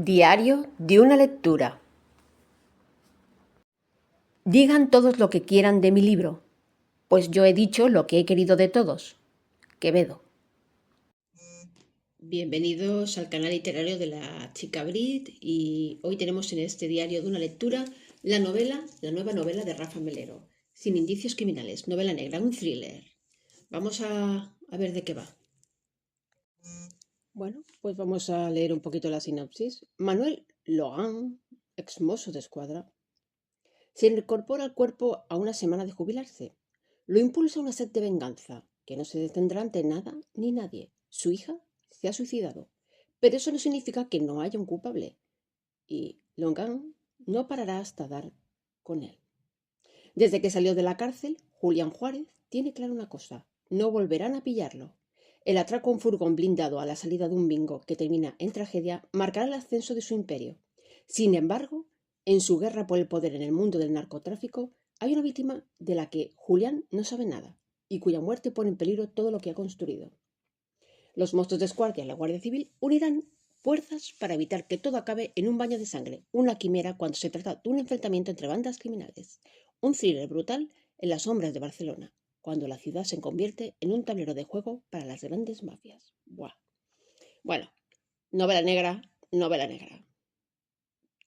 Diario de una lectura. Digan todos lo que quieran de mi libro, pues yo he dicho lo que he querido de todos. Quevedo. Bienvenidos al canal literario de la chica Brit y hoy tenemos en este diario de una lectura la nueva novela de Rafa Melero, Sin indicios criminales, novela negra, un thriller. Vamos a ver de qué va. Bueno, pues vamos a leer un poquito la sinopsis. Manuel Logan, ex mozo de escuadra, se incorpora al cuerpo a una semana de jubilarse. Lo impulsa una sed de venganza, que no se detendrá ante nada ni nadie. Su hija se ha suicidado, pero eso no significa que no haya un culpable, y Logan no parará hasta dar con él. Desde que salió de la cárcel, Julián Juárez tiene clara una cosa: no volverán a pillarlo. El atraco a un furgón blindado a la salida de un bingo que termina en tragedia marcará el ascenso de su imperio. Sin embargo, en su guerra por el poder en el mundo del narcotráfico, hay una víctima de la que Julián no sabe nada y cuya muerte pone en peligro todo lo que ha construido. Los monstruos de escuadra y la Guardia Civil unirán fuerzas para evitar que todo acabe en un baño de sangre, una quimera cuando se trata de un enfrentamiento entre bandas criminales. Un thriller brutal en las sombras de Barcelona, cuando la ciudad se convierte en un tablero de juego para las grandes mafias. ¡Buah! Bueno, novela negra,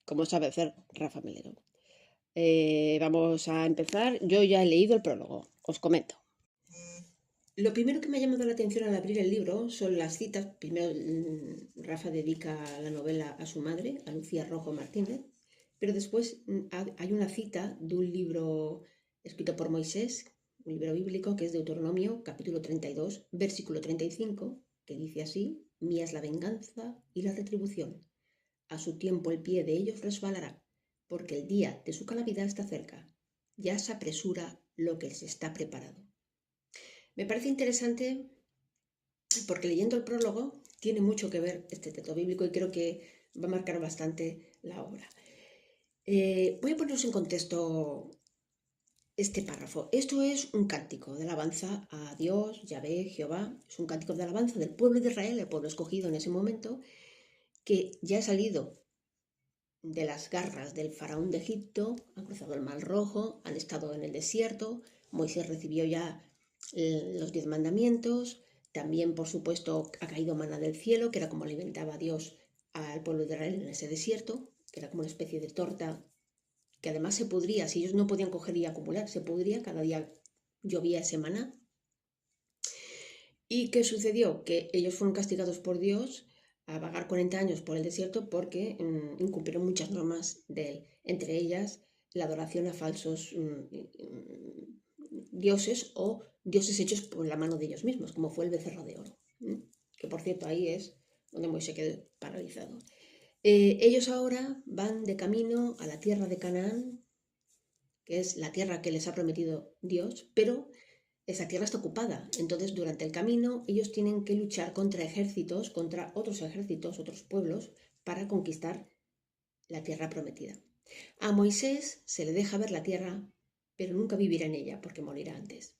como sabe hacer Rafa Melero. Vamos a empezar. Yo ya he leído el prólogo, os comento. Lo primero que me ha llamado la atención al abrir el libro son las citas. Primero, Rafa dedica la novela a su madre, a Lucía Rojo Martínez, pero después hay una cita de un libro escrito por Moisés, un libro bíblico que es Deuteronomio, capítulo 32, versículo 35, que dice así: mía es la venganza y la retribución. A su tiempo el pie de ellos resbalará, porque el día de su calamidad está cerca. Ya se apresura lo que les está preparado. Me parece interesante porque leyendo el prólogo tiene mucho que ver este texto bíblico y creo que va a marcar bastante la obra. Voy a poneros en contexto este párrafo. Esto es un cántico de alabanza a Dios, Yahvé, Jehová. Es un cántico de alabanza del pueblo de Israel, el pueblo escogido en ese momento, que ya ha salido de las garras del faraón de Egipto, han cruzado el Mar Rojo, han estado en el desierto. Moisés recibió ya los 10 mandamientos. También, por supuesto, ha caído maná del cielo, que era como alimentaba a Dios al pueblo de Israel en ese desierto, que era como una especie de torta que además se pudría, si ellos no podían coger y acumular, se pudría, cada día llovía ese maná. ¿Y qué sucedió? Que ellos fueron castigados por Dios a vagar 40 años por el desierto porque incumplieron muchas normas de él, entre ellas la adoración a falsos dioses o dioses hechos por la mano de ellos mismos, como fue el becerro de oro, que por cierto ahí es donde Moisés quedó paralizado. Ellos ahora van de camino a la tierra de Canaán, que es la tierra que les ha prometido Dios, pero esa tierra está ocupada. Entonces, durante el camino, ellos tienen que luchar contra ejércitos, contra otros ejércitos, otros pueblos, para conquistar la tierra prometida. A Moisés se le deja ver la tierra, pero nunca vivirá en ella, porque morirá antes.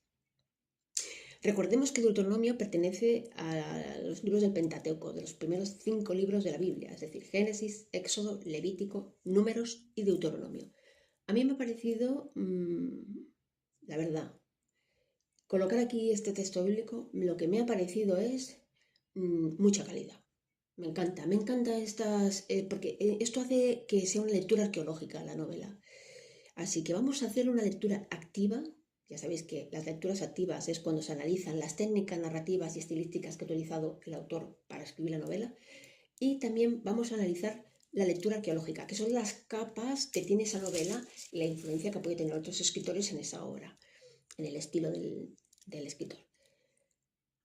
Recordemos que Deuteronomio pertenece a los libros del Pentateuco, de los primeros 5 libros de la Biblia, es decir, Génesis, Éxodo, Levítico, Números y Deuteronomio. A mí me ha parecido, la verdad, colocar aquí este texto bíblico, lo que me ha parecido es mucha calidad. Me encanta estas, porque esto hace que sea una lectura arqueológica la novela. Así que vamos a hacer una lectura activa. Ya sabéis que las lecturas activas es cuando se analizan las técnicas narrativas y estilísticas que ha utilizado el autor para escribir la novela. Y también vamos a analizar la lectura arqueológica, que son las capas que tiene esa novela y la influencia que puede tener otros escritores en esa obra, en el estilo del escritor.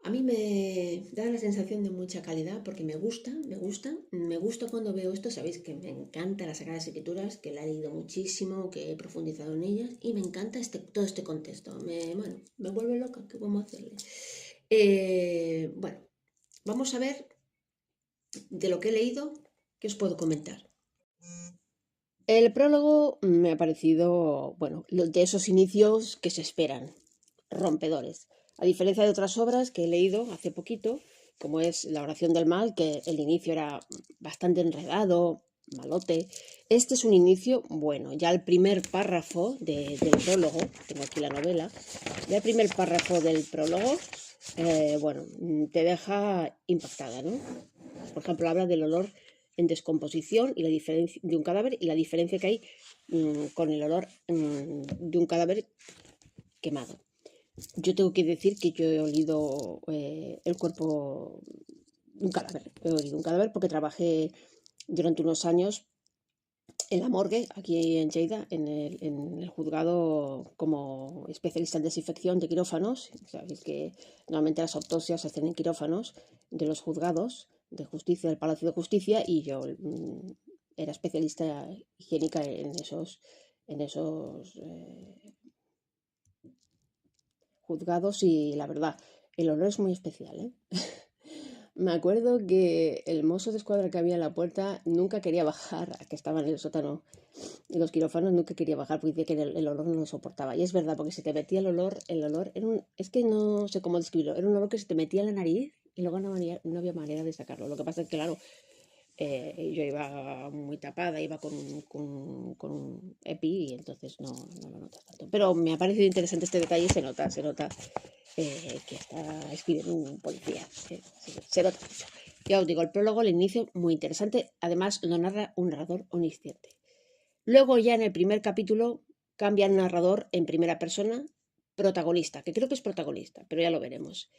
A mí me da la sensación de mucha calidad porque me gusta cuando veo esto. Sabéis que me encantan las Sagradas Escrituras, que la he leído muchísimo, que he profundizado en ellas y me encanta todo este contexto. Me vuelve loca, ¿qué vamos a hacerle? Bueno, vamos a ver de lo que he leído, ¿qué os puedo comentar? El prólogo me ha parecido, bueno, de esos inicios que se esperan, rompedores. A diferencia de otras obras que he leído hace poquito, como es la oración del mal, que el inicio era bastante enredado, malote. Este es un inicio bueno. Ya el primer párrafo del prólogo, tengo aquí la novela, ya el primer párrafo del prólogo, bueno, te deja impactada, ¿no? Por ejemplo, habla del olor en descomposición y la diferencia de un cadáver y la diferencia que hay con el olor de un cadáver quemado. Yo tengo que decir que yo he olido el cuerpo de un cadáver. He olido un cadáver porque trabajé durante unos años en la morgue, aquí en Lleida, en el juzgado como especialista en desinfección de quirófanos. Sabéis que normalmente las autopsias se hacen en quirófanos de los juzgados de justicia, del Palacio de Justicia, y yo era especialista higiénica en esos juzgados, y la verdad, el olor es muy especial, ¿eh? Me acuerdo que el mozo de escuadra que había en la puerta nunca quería bajar, que estaba en el sótano de los quirófanos, nunca quería bajar porque decía que el olor no lo soportaba. Y es verdad, porque se te metía el olor era es que no sé cómo describirlo, era un olor que se te metía en la nariz y luego no había manera de sacarlo. Lo que pasa es que, claro, yo iba muy tapada, iba con un EPI, y entonces no lo notas tanto. Pero me ha parecido interesante este detalle, se nota que está escribiendo un policía, se nota mucho. Ya os digo, el prólogo, el inicio, muy interesante, además lo narra un narrador omnisciente. Luego ya en el primer capítulo cambia el narrador en primera persona, protagonista, que creo que es protagonista, pero ya lo veremos.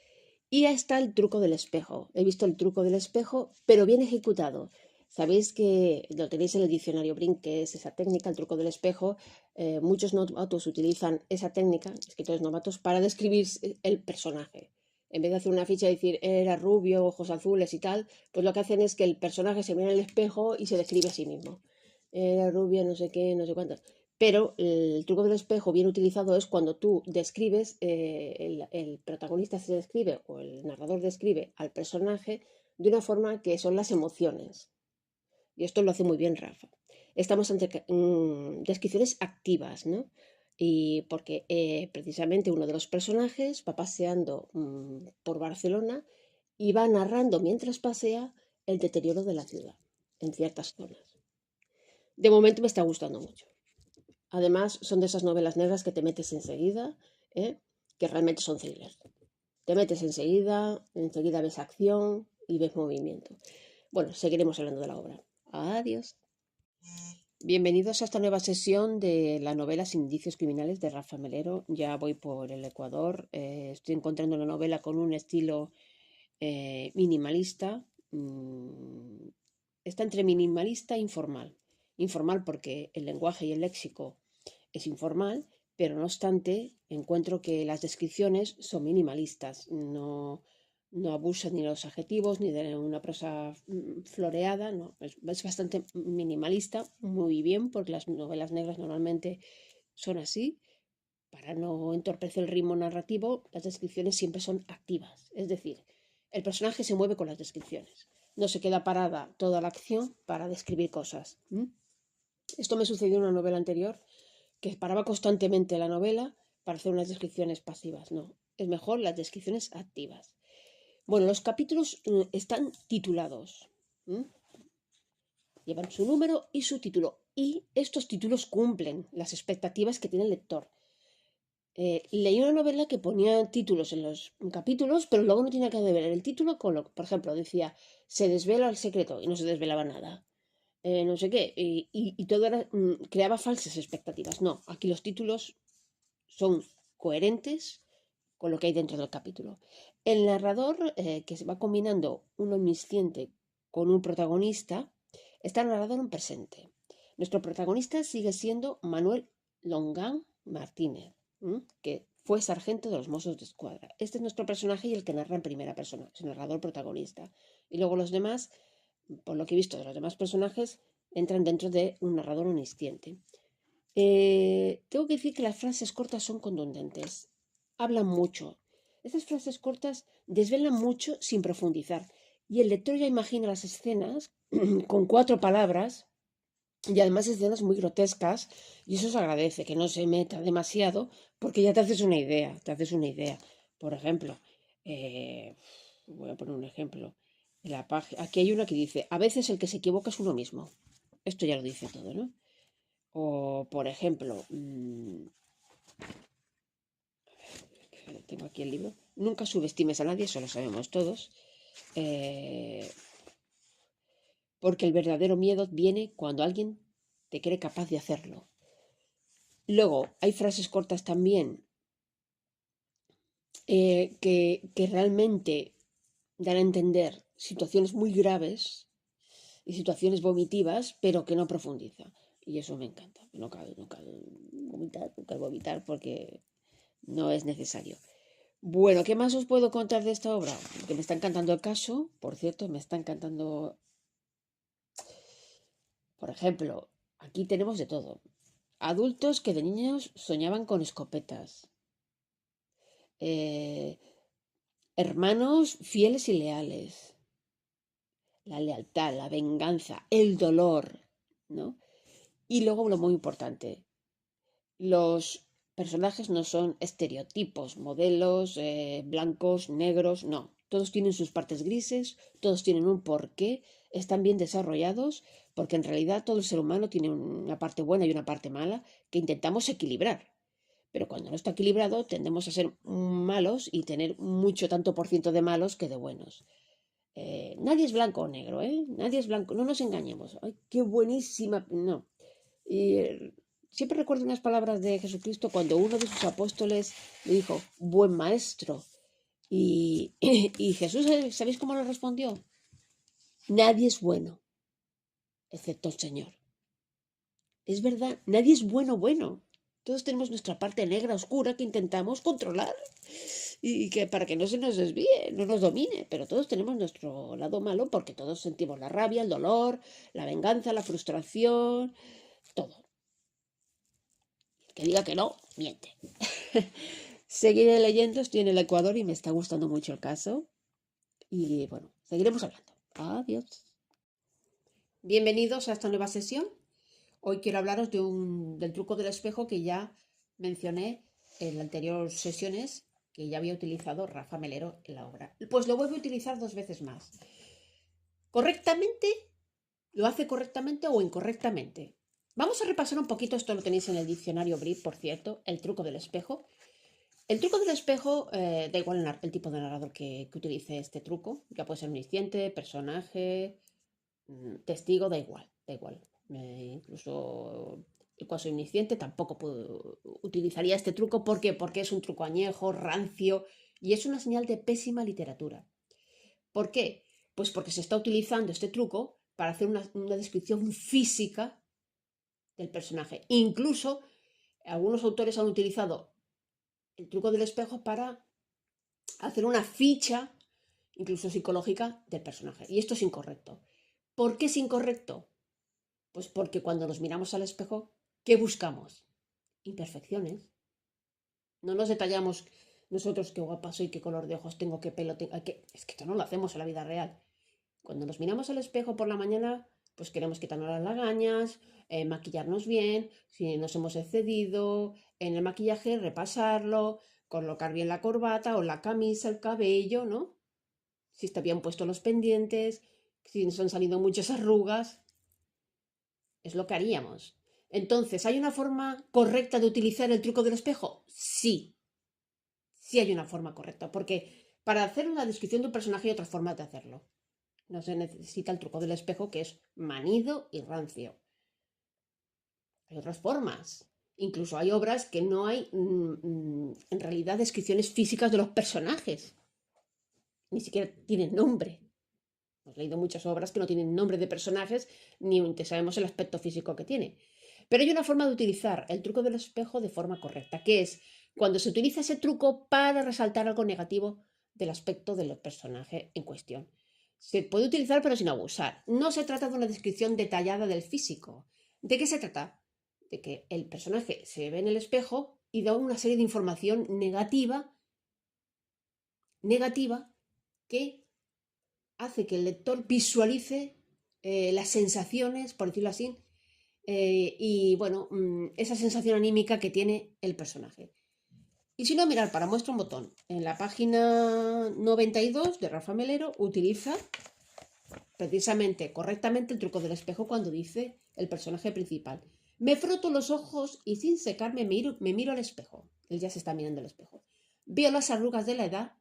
Y ya está el truco del espejo. He visto el truco del espejo, pero bien ejecutado. Sabéis que lo tenéis en el diccionario Brink, que es esa técnica, el truco del espejo. Muchos novatos utilizan esa técnica, escritores novatos, para describir el personaje. En vez de hacer una ficha y decir era rubio, ojos azules y tal, pues lo que hacen es que el personaje se mira en el espejo y se describe a sí mismo. Era rubia, no sé qué, no sé cuánto. Pero el truco del espejo bien utilizado es cuando tú describes, el protagonista se describe o el narrador describe al personaje de una forma que son las emociones. Y esto lo hace muy bien Rafa. Estamos ante descripciones activas, ¿no? Y porque precisamente uno de los personajes va paseando por Barcelona y va narrando mientras pasea el deterioro de la ciudad en ciertas zonas. De momento me está gustando mucho. Además, son de esas novelas negras que te metes enseguida, que realmente son thrillers. Te metes enseguida ves acción y ves movimiento. Bueno, seguiremos hablando de la obra. Adiós. Bienvenidos a esta nueva sesión de la novela Sin indicios criminales de Rafa Melero. Ya voy por el Ecuador. Estoy encontrando la novela con un estilo minimalista. Está entre minimalista e informal. Informal porque el lenguaje y el léxico es informal, pero no obstante encuentro que las descripciones son minimalistas, no abusan ni de los adjetivos ni de una prosa floreada, no, es bastante minimalista, muy bien, porque las novelas negras normalmente son así. Para no entorpecer el ritmo narrativo, las descripciones siempre son activas, es decir, el personaje se mueve con las descripciones, no se queda parada toda la acción para describir cosas. Esto me sucedió en una novela anterior, que paraba constantemente la novela para hacer unas descripciones pasivas. No, es mejor las descripciones activas. Bueno, los capítulos están titulados. Llevan su número y su título. Y estos títulos cumplen las expectativas que tiene el lector. Leí una novela que ponía títulos en los capítulos, pero luego no tenía que ver el título con lo que, por ejemplo, decía se desvela el secreto y no se desvelaba nada. No sé qué, y todo era, creaba falsas expectativas. No, aquí los títulos son coherentes con lo que hay dentro del capítulo. El narrador, que se va combinando un omnisciente con un protagonista, está el narrador en presente. Nuestro protagonista sigue siendo Manuel Longán Martínez, que fue sargento de los Mossos de Escuadra. Este es nuestro personaje y el que narra en primera persona, es el narrador protagonista. Y luego los demás, por lo que he visto de los demás personajes, entran dentro de un narrador omnisciente. Tengo que decir que las frases cortas son contundentes, hablan mucho. Estas frases cortas desvelan mucho sin profundizar, y el lector ya imagina las escenas con 4 palabras, y además escenas muy grotescas, y eso se agradece, que no se meta demasiado, porque ya te haces una idea, Por ejemplo, voy a poner un ejemplo. Aquí hay una que dice, a veces el que se equivoca es uno mismo. Esto ya lo dice todo, ¿no? O, por ejemplo, tengo aquí el libro. Nunca subestimes a nadie, eso lo sabemos todos. Porque el verdadero miedo viene cuando alguien te cree capaz de hacerlo. Luego, hay frases cortas también que realmente dan a entender situaciones muy graves y situaciones vomitivas, pero que no profundiza. Y eso me encanta. Nunca vomitar porque no es necesario. Bueno, ¿qué más os puedo contar de esta obra? Que me está encantando el caso, por cierto, me está encantando. Por ejemplo, aquí tenemos de todo. Adultos que de niños soñaban con escopetas. Eh, Hermanos fieles y leales. La lealtad, la venganza, el dolor, ¿no? Y luego lo muy importante, los personajes no son estereotipos, modelos blancos, negros, no. Todos tienen sus partes grises, todos tienen un porqué, están bien desarrollados, porque en realidad todo el ser humano tiene una parte buena y una parte mala que intentamos equilibrar. Pero cuando no está equilibrado, tendemos a ser malos y tener mucho tanto por ciento de malos que de buenos. Nadie es blanco o negro, ¿eh? Nadie es blanco, no nos engañemos. ¡Ay, qué buenísima! No. Y siempre recuerdo unas palabras de Jesucristo cuando uno de sus apóstoles le dijo, buen maestro. Y, y Jesús, ¿sabéis cómo le respondió? Nadie es bueno, excepto el Señor. Es verdad, nadie es bueno. Todos tenemos nuestra parte negra, oscura, que intentamos controlar y que para que no se nos desvíe, no nos domine, pero todos tenemos nuestro lado malo porque todos sentimos la rabia, el dolor, la venganza, la frustración, todo. El que diga que no, miente. Seguiré leyendo, estoy en el Ecuador y me está gustando mucho el caso. Y bueno, seguiremos hablando. Adiós. Bienvenidos a esta nueva sesión. Hoy quiero hablaros del truco del espejo que ya mencioné en las anteriores sesiones, que ya había utilizado Rafa Melero en la obra. Pues lo vuelvo a utilizar 2 veces más. ¿Correctamente? ¿Lo hace correctamente o incorrectamente? Vamos a repasar un poquito, esto lo tenéis en el diccionario Brit, por cierto, el truco del espejo. El truco del espejo, da igual el tipo de narrador que utilice este truco, ya puede ser omnisciente, personaje, testigo, da igual, da igual. Incluso el cuasi omnisciente tampoco utilizaría este truco. ¿Por qué? Porque es un truco añejo, rancio y es una señal de pésima literatura. ¿Por qué? Pues porque se está utilizando este truco para hacer una descripción física del personaje. Incluso algunos autores han utilizado el truco del espejo para hacer una ficha, incluso psicológica, del personaje. Y esto es incorrecto. ¿Por qué es incorrecto? Pues porque cuando nos miramos al espejo, ¿qué buscamos? Imperfecciones. No nos detallamos nosotros qué guapa soy, qué color de ojos tengo, qué pelo tengo. Es que esto no lo hacemos en la vida real. Cuando nos miramos al espejo por la mañana, pues queremos quitarnos las lagañas, maquillarnos bien, si nos hemos excedido en el maquillaje, repasarlo, colocar bien la corbata o la camisa, el cabello, ¿no? Si está bien puesto los pendientes, si nos han salido muchas arrugas, es lo que haríamos. Entonces, ¿hay una forma correcta de utilizar el truco del espejo? Sí, sí hay una forma correcta, porque para hacer una descripción de un personaje hay otras formas de hacerlo. No se necesita el truco del espejo, que es manido y rancio. Hay otras formas. Incluso hay obras que no hay, en realidad, descripciones físicas de los personajes. Ni siquiera tienen nombre. Hemos leído muchas obras que no tienen nombre de personajes, ni sabemos el aspecto físico que tiene. Pero hay una forma de utilizar el truco del espejo de forma correcta, que es cuando se utiliza ese truco para resaltar algo negativo del aspecto del personaje en cuestión. Se puede utilizar pero sin abusar. No se trata de una descripción detallada del físico. ¿De qué se trata? De que el personaje se ve en el espejo y da una serie de información negativa que hace que el lector visualice las sensaciones, por decirlo así, y bueno, esa sensación anímica que tiene el personaje. Y si no, mirar, para muestra un botón. En la página 92 de Rafa Melero utiliza precisamente, correctamente, el truco del espejo cuando dice el personaje principal: me froto los ojos y sin secarme me miro al espejo. Él ya se está mirando al espejo. Veo las arrugas de la edad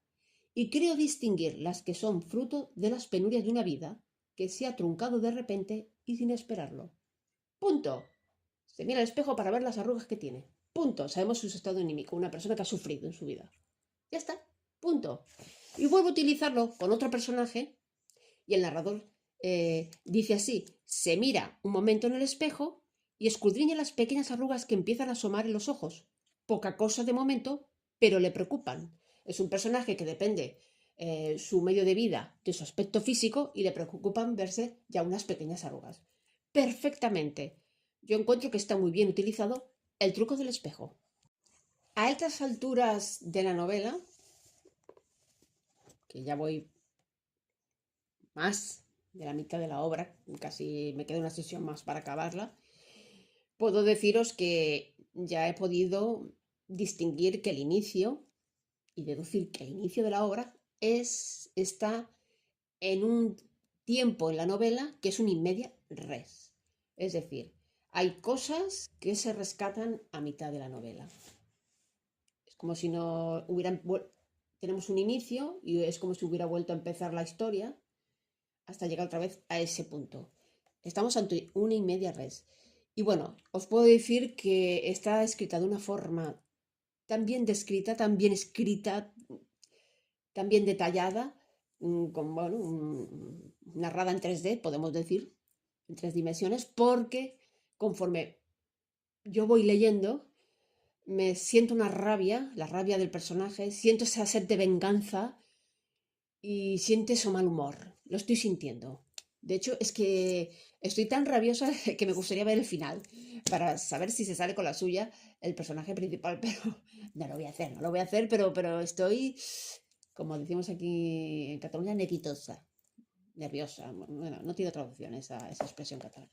y creo distinguir las que son fruto de las penurias de una vida que se ha truncado de repente y sin esperarlo. Punto. Se mira al espejo para ver las arrugas que tiene. Punto. Sabemos su estado anímico, una persona que ha sufrido en su vida. Ya está. Punto. Y vuelvo a utilizarlo con otro personaje y el narrador dice así: se mira un momento en el espejo y escudriña las pequeñas arrugas que empiezan a asomar en los ojos. Poca cosa de momento, pero le preocupan. Es un personaje que depende su medio de vida de su aspecto físico y le preocupan verse ya unas pequeñas arrugas. Perfectamente. Yo encuentro que está muy bien utilizado el truco del espejo. A estas alturas de la novela, que ya voy más de la mitad de la obra, casi me queda una sesión más para acabarla, puedo deciros que ya he podido distinguir que el inicio y deducir que el inicio de la obra está en un tiempo en la novela que es un in media res. Es decir, hay cosas que se rescatan a mitad de la novela. Es como si no hubieran... Tenemos un inicio y es como si hubiera vuelto a empezar la historia hasta llegar otra vez a ese punto. Estamos ante una in media res. Y bueno, os puedo decir que está escrita de una forma tan bien descrita, tan bien escrita, tan bien detallada, narrada en 3D, podemos decir, en 3 dimensiones, porque conforme yo voy leyendo, me siento una rabia, la rabia del personaje, siento esa sed de venganza y siento ese mal humor. Lo estoy sintiendo. De hecho, es que estoy tan rabiosa que me gustaría ver el final para saber si se sale con la suya el personaje principal, pero no lo voy a hacer, no lo voy a hacer, pero estoy, como decimos aquí en Cataluña, nequitosa, nerviosa. Bueno, no tiene traducción esa expresión catalana.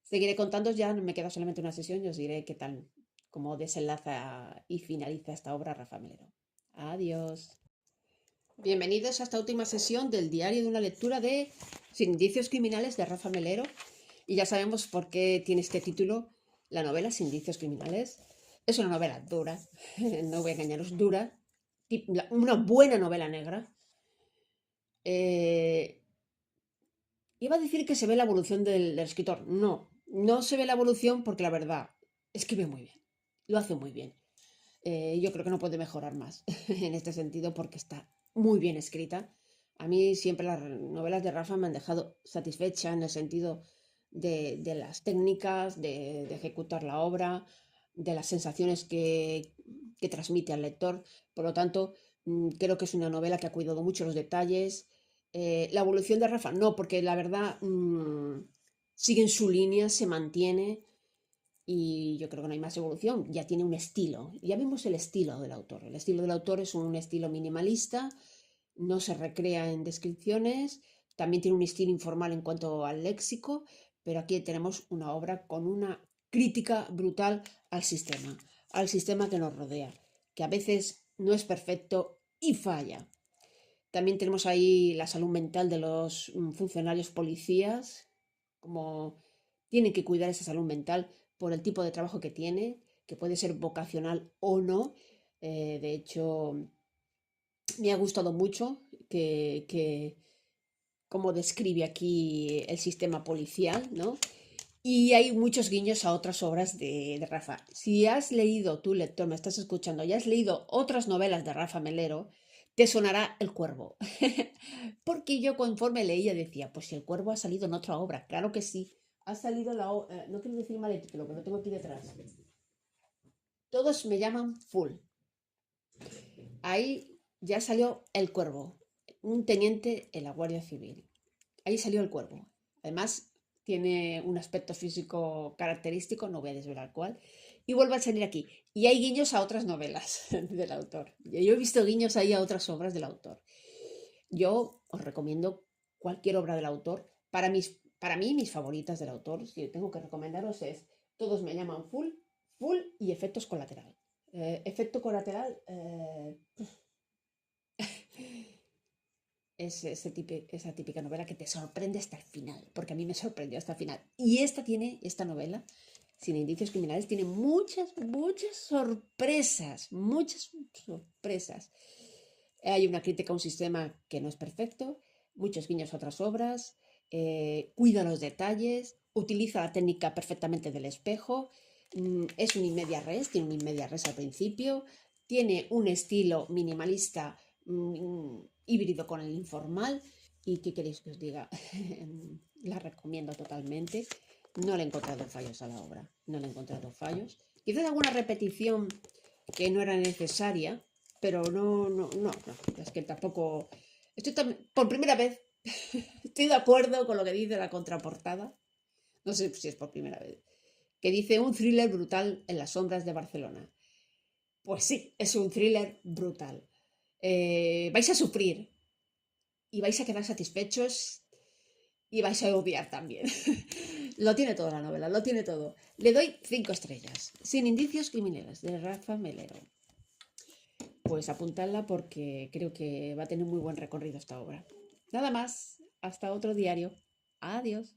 Seguiré contando, ya me queda solamente una sesión y os diré qué tal, cómo desenlaza y finaliza esta obra Rafa Melero. Adiós. Bienvenidos a esta última sesión del diario de una lectura de Sin indicios criminales de Rafa Melero. Y ya sabemos por qué tiene este título la novela Sin indicios criminales. Es una novela dura, no voy a engañaros, dura, una buena novela negra. Iba a decir que se ve la evolución del escritor. No, no se ve la evolución porque la verdad escribe muy bien, lo hace muy bien. Yo creo que no puede mejorar más en este sentido porque está muy bien escrita. A mí siempre las novelas de Rafa me han dejado satisfecha en el sentido de las técnicas, de ejecutar la obra, de las sensaciones que transmite al lector. Por lo tanto, creo que es una novela que ha cuidado mucho los detalles. La evolución de Rafa, no, porque la verdad sigue en su línea, se mantiene y yo creo que no hay más evolución, ya tiene un estilo, ya vemos el estilo del autor. El estilo del autor es un estilo minimalista, no se recrea en descripciones, también tiene un estilo informal en cuanto al léxico, pero aquí tenemos una obra con una crítica brutal al sistema que nos rodea, que a veces no es perfecto y falla. También tenemos ahí la salud mental de los funcionarios policías, como tienen que cuidar esa salud mental por el tipo de trabajo que tiene, que puede ser vocacional o no. De hecho, me ha gustado mucho que cómo describe aquí el sistema policial, ¿no? Y hay muchos guiños a otras obras de Rafa. Si has leído, tú lector, me estás escuchando, y has leído otras novelas de Rafa Melero, te sonará El Cuervo. Porque yo conforme leía decía, pues si El Cuervo ha salido en otra obra, claro que sí. Ha salido no quiero decir mal el título, que lo tengo aquí detrás. Todos me llaman Full. Ahí ya salió El Cuervo, un teniente en la Guardia Civil. Ahí salió El Cuervo. Además, tiene un aspecto físico característico, no voy a desvelar cuál, y vuelve a salir aquí. Y hay guiños a otras novelas del autor. Yo he visto guiños ahí a otras obras del autor. Yo os recomiendo cualquier obra del autor. Para mí, mis favoritas del autor, si tengo que recomendaros, es Todos me llaman Full, Full y Efectos Colateral. Efecto colateral. Es esa típica novela que te sorprende hasta el final, porque a mí me sorprendió hasta el final. Y esta novela, Sin indicios criminales, tiene muchas sorpresas, muchas sorpresas. Hay una crítica a un sistema que no es perfecto, muchos guiños a otras obras, cuida los detalles, utiliza la técnica perfectamente del espejo, es un in media res, tiene un in media res al principio, tiene un estilo minimalista híbrido con el informal. ¿Y qué queréis que os diga? La recomiendo totalmente. No le he encontrado fallos a la obra, no le he encontrado fallos. Quizás alguna repetición que no era necesaria, pero no, es que tampoco... por primera vez, estoy de acuerdo con lo que dice la contraportada, no sé si es por primera vez, que dice un thriller brutal en las sombras de Barcelona. Pues sí, es un thriller brutal. Vais a sufrir y vais a quedar satisfechos y vais a odiar también. Lo tiene todo la novela, lo tiene todo. Le doy 5 estrellas. Sin indicios criminales, de Rafa Melero. Pues apuntadla porque creo que va a tener muy buen recorrido esta obra. Nada más, hasta otro diario. Adiós.